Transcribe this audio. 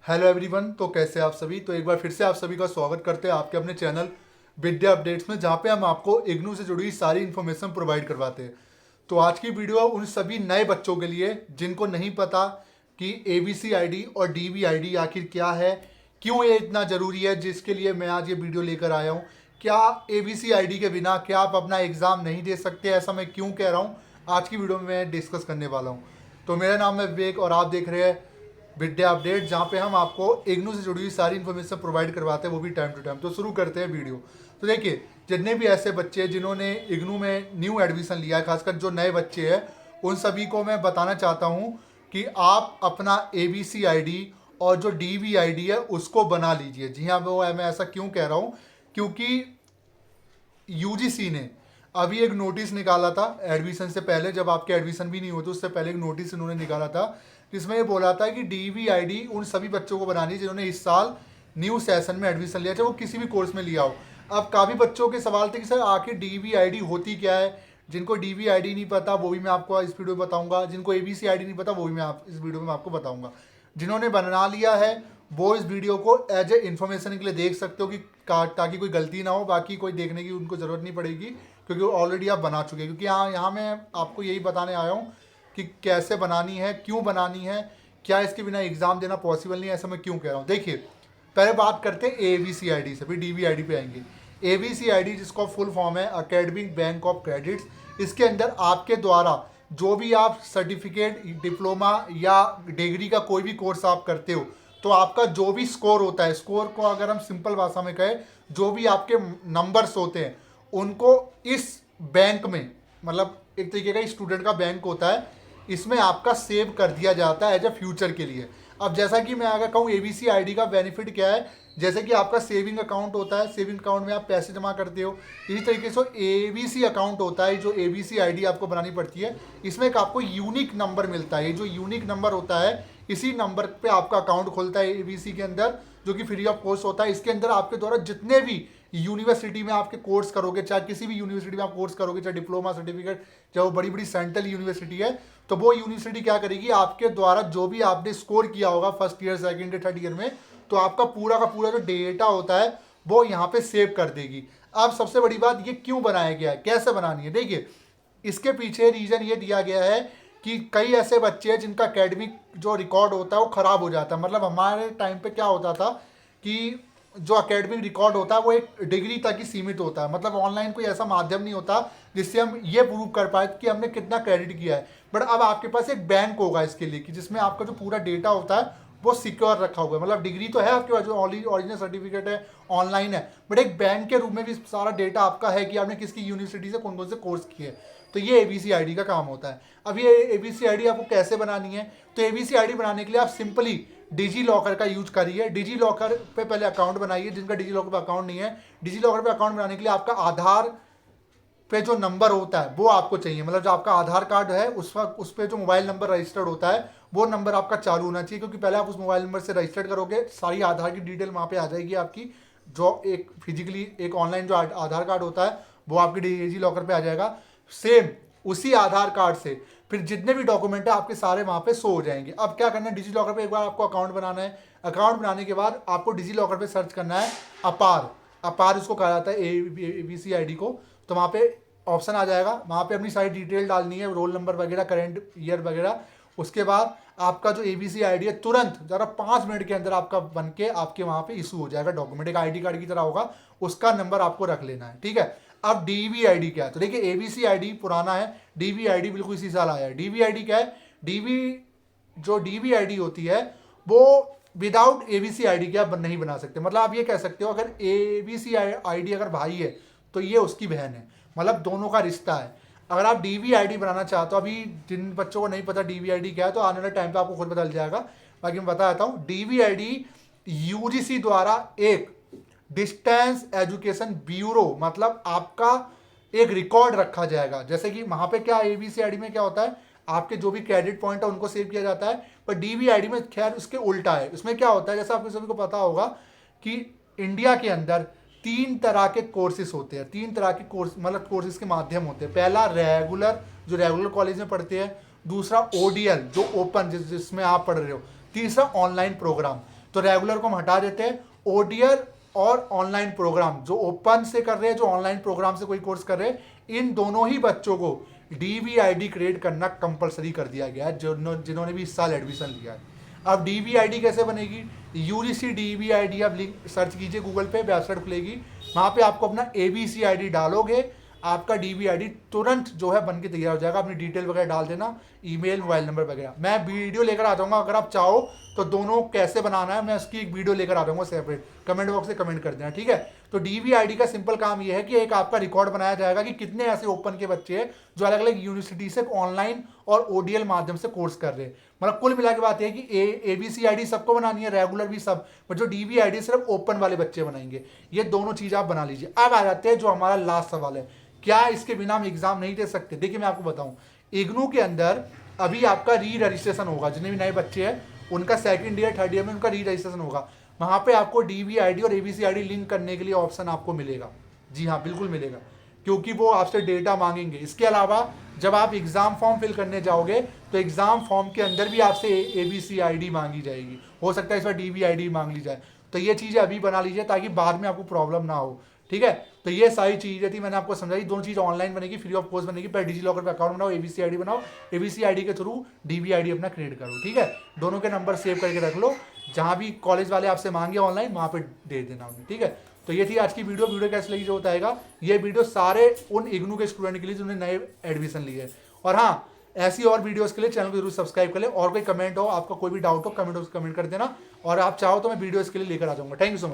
Hello everyone. तो कैसे आप सभी। तो एक बार फिर से आप सभी का स्वागत करते हैं आपके अपने चैनल विद्या अपडेट्स में, जहाँ पे हम आपको इग्नू से जुड़ी सारी इन्फॉर्मेशन प्रोवाइड करवाते हैं। तो आज की वीडियो उन सभी नए बच्चों के लिए जिनको नहीं पता कि ABCID और DVID आखिर क्या है, क्यों ये इतना ज़रूरी है, जिसके लिए मैं आज ये वीडियो लेकर आया हूँ। क्या ABCID के बिना क्या आप अपना एग्ज़ाम नहीं दे सकते, ऐसा मैं क्यों कह रहा हूँ, आज की वीडियो में मैं डिस्कस करने वाला हूँ। तो मेरा नाम है विवेक और आप देख रहे हैं विद्या अपडेट, जहाँ पे हम आपको इग्नू से जुड़ी हुई सारी इन्फॉर्मेशन प्रोवाइड करवाते हैं, वो भी टाइम टू टाइम। तो शुरू करते हैं वीडियो। तो देखिए, जितने भी ऐसे बच्चे हैं जिन्होंने इग्नू में न्यू एडमिशन लिया है, खासकर जो नए बच्चे हैं, उन सभी को मैं बताना चाहता हूँ कि आप अपना ABCID और जो DVID है उसको बना लीजिए। जी हाँ, वो मैं ऐसा क्यों कह रहा हूँ, क्योंकि UGC ने अभी एक नोटिस निकाला था एडमिशन से पहले, जब आपके एडमिशन भी नहीं होते उससे पहले एक नोटिस इन्होंने निकाला था, जिसमें ये बोला था कि DVID उन सभी बच्चों को बनानी है जिन्होंने इस साल न्यू सेशन में एडमिशन लिया, चाहे वो किसी भी कोर्स में लिया हो। अब काफ़ी बच्चों के सवाल थे कि सर आखिर DVID होती क्या है। जिनको DVID नहीं पता वो भी मैं आपको इस वीडियो में बताऊंगा, जिनको ABCID नहीं पता वो भी मैं इस वीडियो में आपको बताऊंगा। जिन्होंने बना लिया है वो इस वीडियो को एज ए इन्फॉर्मेशन के लिए देख सकते हो कि ताकि कोई गलती ना हो, बाकी कोई देखने की उनको ज़रूरत नहीं पड़ेगी क्योंकि ऑलरेडी आप बना चुके हैं। क्योंकि यहाँ मैं आपको यही बताने आया हूँ कि कैसे बनानी है, क्यों बनानी है, क्या इसके बिना एग्ज़ाम देना पॉसिबल नहीं है, ऐसा मैं क्यों कह रहा हूँ। देखिए, पहले बात करते हैं ABCID से, फिर DVID पे आएंगे। ABCID जिसका फुल फॉर्म है अकेडमिक बैंक ऑफ क्रेडिट्स, इसके अंदर आपके द्वारा जो भी आप सर्टिफिकेट, डिप्लोमा या डिग्री का कोई भी कोर्स आप करते हो, तो आपका जो भी स्कोर होता है, स्कोर को अगर हम सिंपल भाषा में कहें, जो भी आपके नंबर्स होते हैं उनको इस बैंक में, मतलब एक तरीके का स्टूडेंट का बैंक होता है, इसमें आपका सेव कर दिया जाता है एज ए फ्यूचर के लिए। अब जैसा कि मैं अगर कहूँ ABCID का बेनिफिट क्या है, जैसे कि आपका सेविंग अकाउंट होता है, सेविंग अकाउंट में आप पैसे जमा करते हो, इसी तरीके से ABC अकाउंट होता है जो ABCID आपको बनानी पड़ती है। इसमें एक आपको यूनिक नंबर मिलता है, ये जो यूनिक नंबर होता है इसी नंबर पे आपका अकाउंट खुलता है ABC के अंदर, जो कि फ्री ऑफ कॉस्ट होता है। इसके अंदर आपके द्वारा जितने भी यूनिवर्सिटी में आपके कोर्स करोगे, चाहे किसी भी यूनिवर्सिटी में आप कोर्स करोगे, चाहे डिप्लोमा सर्टिफिकेट, चाहे वो बड़ी बड़ी सेंट्रल यूनिवर्सिटी है, तो वो यूनिवर्सिटी क्या करेगी, आपके द्वारा जो भी आपने स्कोर किया होगा first year, second year, third year में, तो आपका पूरा का पूरा जो डेटा होता है वो यहाँ पे सेव कर देगी। अब सबसे बड़ी बात, ये क्यों बनाया गया है, कैसे बनानी है। देखिए, इसके पीछे रीजन ये दिया गया है कि कई ऐसे बच्चे हैं जिनका एकेडमिक जो रिकॉर्ड होता है वो ख़राब हो जाता है। मतलब हमारे टाइम पे क्या होता था कि जो एकेडमिक रिकॉर्ड होता है वो एक डिग्री तक ही सीमित होता है, मतलब ऑनलाइन कोई ऐसा माध्यम नहीं होता जिससे हम ये प्रूव कर पाए कि हमने कितना क्रेडिट किया है। बट अब आपके पास एक बैंक होगा इसके लिए कि जिसमें आपका जो पूरा डेटा होता है वो सिक्योर रखा हुआ है। मतलब डिग्री तो है आपके पास, जो ओरिजिनल सर्टिफिकेट है ऑनलाइन है, बट एक बैंक के रूप में भी सारा डेटा आपका है कि आपने किसकी यूनिवर्सिटी से कौन कौन से कोर्स किए। तो ये ABCID का काम होता है। अब ये ABCID आपको कैसे बनानी है, तो ABCID बनाने के लिए आप सिंपली डिजी लॉकर का यूज करिए। डिजी लॉकर पे पहले अकाउंट बनाइए, जिनका डिजी लॉकर पे अकाउंट नहीं है। डिजी लॉकर पे अकाउंट बनाने के लिए आपका आधार पे जो नंबर होता है वो आपको चाहिए, मतलब जो आपका आधार कार्ड है उस पर जो मोबाइल नंबर रजिस्टर्ड होता है वो नंबर आपका चालू होना चाहिए, क्योंकि पहले आप उस मोबाइल नंबर से रजिस्टर्ड करोगे, सारी आधार की डिटेल वहाँ पे आ जाएगी आपकी। जो एक फिजिकली एक ऑनलाइन जो आधार कार्ड होता है वो आपके डिजी लॉकर पे आ जाएगा। सेम उसी आधार कार्ड से फिर जितने भी डॉक्यूमेंट है आपके सारे वहाँ पे शो हो जाएंगे। अब क्या करना है, डिजी लॉकर पे एक बार आपको अकाउंट बनाना है। अकाउंट बनाने के बाद आपको डिजी लॉकर पे सर्च करना है अपार। अपार उसको कहा जाता है ABCID को। तो वहाँ पे ऑप्शन आ जाएगा, वहाँ पे अपनी सारी डिटेल डालनी है, रोल नंबर वगैरह, करेंट ईयर वगैरह। उसके बाद आपका जो ABCID है तुरंत ज़रा 5 मिनट के अंदर आपका बन के आपके वहाँ पे इशू हो जाएगा डॉक्यूमेंट, एक ID कार्ड की तरह होगा, उसका नंबर आपको रख लेना है, ठीक है। अब DVID क्या है, तो देखिए ABCID पुराना है, DVID बिल्कुल इसी साल आया है। DVID क्या है, जो DVID होती है वो विदाउट ABCID के आप नहीं बना सकते। मतलब आप ये कह सकते हो अगर ABCID अगर भाई है तो ये उसकी बहन है, मतलब दोनों का रिश्ता है। अगर आप DVID बनाना चाहते हो, अभी जिन बच्चों को नहीं पता DVID क्या है तो आने वाले टाइम पे आपको खुद पता चल जाएगा, बाकी मैं बता देता हूँ। DVID UGC द्वारा एक डिस्टेंस एजुकेशन ब्यूरो, मतलब आपका एक रिकॉर्ड रखा जाएगा। जैसे कि वहाँ पे क्या ABCID में क्या होता है, आपके जो भी क्रेडिट पॉइंट है उनको सेव किया जाता है, पर DVID में खैर उसके उल्टा है। उसमें क्या होता है, जैसे आपको सभी को पता होगा कि इंडिया के अंदर 3 तरह के कोर्सेज होते हैं, 3 तरह के कोर्स, मतलब कोर्सेज के माध्यम होते हैं। पहला रेगुलर, जो रेगुलर कॉलेज में पढ़ते हैं। दूसरा ODL जो ओपन जिसमें आप पढ़ रहे हो। तीसरा ऑनलाइन प्रोग्राम। तो रेगुलर को हम हटा देते हैं। ओडीआर और ऑनलाइन प्रोग्राम, जो ओपन से कर रहे हैं, जो ऑनलाइन प्रोग्राम से कोई कोर्स कर रहे हैं, इन दोनों ही बच्चों को DVID क्रिएट करना कंपलसरी कर दिया गया है, जिन्होंने भी इस साल एडमिशन लिया है। अब DVID कैसे बनेगी? UGC DVID आप लिंक सर्च कीजिए गूगल पे, वेबसाइट खुलेगी, वहाँ पे आपको अपना ABC ID डालोगे, आपका DVID तुरंत जो है बन के तैयार हो जाएगा। अपनी डिटेल वगैरह डाल देना, ईमेल, मोबाइल नंबर वगैरह। मैं वीडियो लेकर आ जाऊंगा, अगर आप चाहो तो दोनों कैसे बनाना है मैं उसकी एक वीडियो लेकर आ जाऊंगा सेपरेट, कमेंट बॉक्स से कमेंट कर देना, ठीक है। तो DVID का सिंपल काम यह है कि एक आपका रिकॉर्ड बनाया जाएगा कि कितने ऐसे ओपन के बच्चे हैं जो अलग अलग यूनिवर्सिटी से ऑनलाइन और ODL माध्यम से कोर्स कर रहे हैं। मतलब कुल मिला के बात यह है कि ABC ID सबको बनानी है, रेगुलर भी सब, बट जो DVID सिर्फ ओपन वाले बच्चे बनाएंगे। ये दोनों चीज आप बना लीजिए। अब आ जाते हैं जो हमारा लास्ट सवाल है, क्या इसके बिना हम एग्जाम नहीं दे सकते? देखिए मैं आपको बताऊं, इग्नू के अंदर अभी आपका री रजिस्ट्रेशन होगा, जितने भी नए बच्चे हैं उनका सेकंड ईयर थर्ड ईयर में उनका री रजिस्ट्रेशन होगा। वहां पे आपको DVID और ABC ID लिंक करने के लिए ऑप्शन आपको मिलेगा। जी हाँ, बिल्कुल मिलेगा, क्योंकि वो आपसे डेटा मांगेंगे। इसके अलावा जब आप एग्जाम फॉर्म फिल करने जाओगे तो एग्जाम फॉर्म के अंदर भी आपसे ABC ID मांगी जाएगी, हो सकता है इस बार DVID मांग ली जाए। तो ये चीजें अभी बना लीजिए ताकि बाद में आपको प्रॉब्लम ना हो, ठीक है। तो ये सारी चीजें थी, मैंने आपको समझाई। दोनों चीज ऑनलाइन बनेगी, फ्री ऑफ कॉस्ट बनेगी। पहले डिजिलॉकर पे अकाउंट बनाओ, ABC ID बनाओ, ABC ID के थ्रू DVID अपना क्रिएट करो, ठीक है। दोनों के नंबर सेव करके रख लो, जहां भी कॉलेज वाले आपसे मांगे ऑनलाइन वहां पे दे देना उन्हें, ठीक है। तो ये थी आज की वीडियो कैसे लगी जो बताएगा। ये वीडियो सारे उन इग्नू के स्टूडेंट के लिए जिन्होंने नए एडमिशन लिए। और हाँ, ऐसी और वीडियोस के लिए चैनल को जरूर सब्सक्राइब कर ले। और कोई कमेंट हो, आपका कोई भी डाउट हो, कमेंट कर देना, और आप चाहो तो मैं वीडियोस के लिए लेकर आ जाऊंगा। Thank you so much.